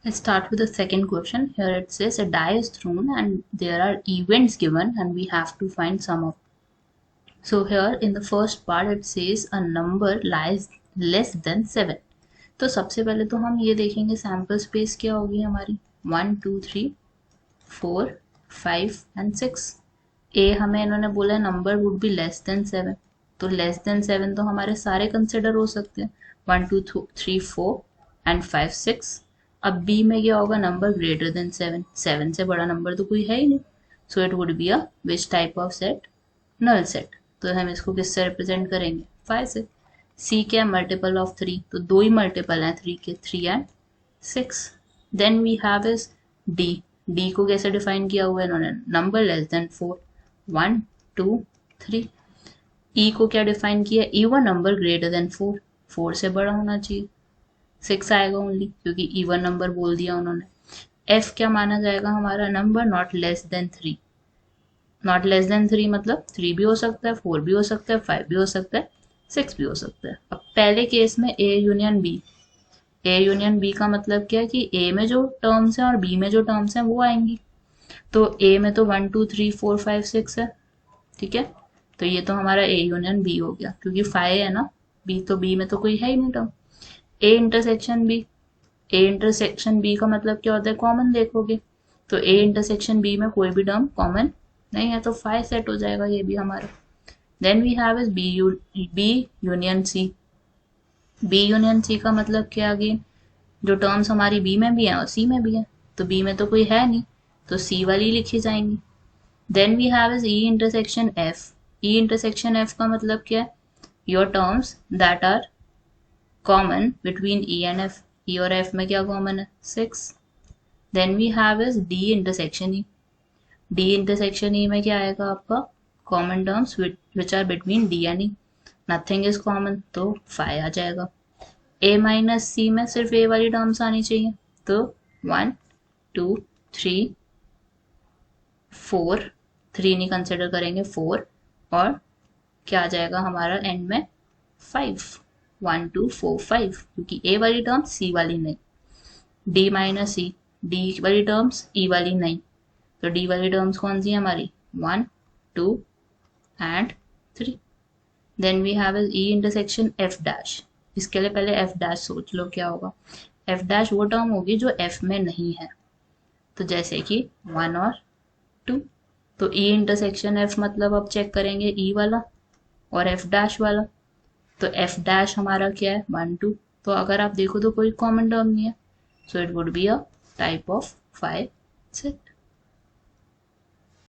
Let's start with the second question. Here it says a die is thrown and there are events given and we have to find sum of. So here in the first part it says a number lies less than 7. तो सबसे पहले तो हम ये देखेंगे sample space क्या होगी हमारी 1 2 3 4 5 एंड 6. ए हमें इन्होंने बोला number would be less than 7, तो लेस देन 7 तो हमारे सारे कंसिडर हो सकते हैं 1 2 3 4 एंड 5 6. अब बी में क्या होगा नंबर ग्रेटर देन 7, 7 से बड़ा नंबर तो कोई है ही नहीं. So it would be a which type of set, null set. तो हम इसको किससे रिप्रेजेंट करेंगे 5 से. सी क्या मल्टीपल ऑफ 3, तो दो ही मल्टीपल हैं 3 के, 3 and 6. Then we have is D. D को कैसे डिफाइन किया हुआ है इन्होंने नंबर लेस देन 4, 1 2 3. ई को क्या डिफाइन किया इवन नंबर ग्रेटर देन 4, 4 से बड़ा होना चाहिए. 6 आएगा ओनली क्योंकि इवन नंबर बोल दिया उन्होंने. एफ क्या माना जाएगा हमारा number not less than 3. Not less than 3 मतलब 3 भी हो सकता है, 4 भी हो सकता है, 5 भी हो सकता है, 6 भी हो सकता है. अब पहले केस में A union B. A union B का मतलब क्या है कि ए में जो टर्म्स हैं और बी में जो टर्म्स हैं वो आएंगी. तो ए में तो 1 2 3 4 5 6 है, ठीक है. तो ये तो हमारा ए यूनियन बी हो गया क्योंकि 5 है ना, बी तो बी में तो कोई है ही नहीं term. A intersection B. A intersection B का मतलब क्या होता है कॉमन देखोगे, तो ए इंटरसेक्शन बी में कोई भी टर्म कॉमन नहीं है तो 5 सेट हो जाएगा ये भी हमारा. Then we have is B union C. B union C का मतलब क्या अगेन जो टर्म्स हमारी बी में भी है और सी में भी है, तो बी में तो कोई है नहीं तो सी वाली लिखी जाएंगी. Then we have is E intersection F. E intersection F का मतलब क्या है your terms that are common between E and F. E और एफ में क्या कॉमन है 6. Then we have is D intersection E. D intersection E में क्या आएगा आपका common terms which are between D and E. Nothing is common तो 5 आ जाएगा. ए माइनस सी में सिर्फ ए वाली टर्म्स आनी चाहिए तो 1 2 3 4, 3 नहीं कंसिडर करेंगे 4, और क्या आ जाएगा हमारा एंड में 5, 1 2 4 5 क्योंकि ए वाली टर्म्स सी वाली नहीं. डी माइनस सी. डी वाली टर्म्स ई वाली नहीं, तो डी वाली टर्म्स कौन सी है हमारी 1 2 and 3. Then we have E intersection F dash. इसके लिए पहले एफ डैश सोच लो क्या होगा. एफ डैश वो टर्म होगी जो एफ में नहीं है, तो जैसे कि 1 और 2. तो ई इंटरसेक्शन एफ मतलब अब चेक करेंगे ई वाला और एफ डैश वाला. तो एफ डैश हमारा क्या है 1 2, तो अगर आप देखो तो कोई कॉमन टर्म नहीं है, सो it would be a type of 5 set.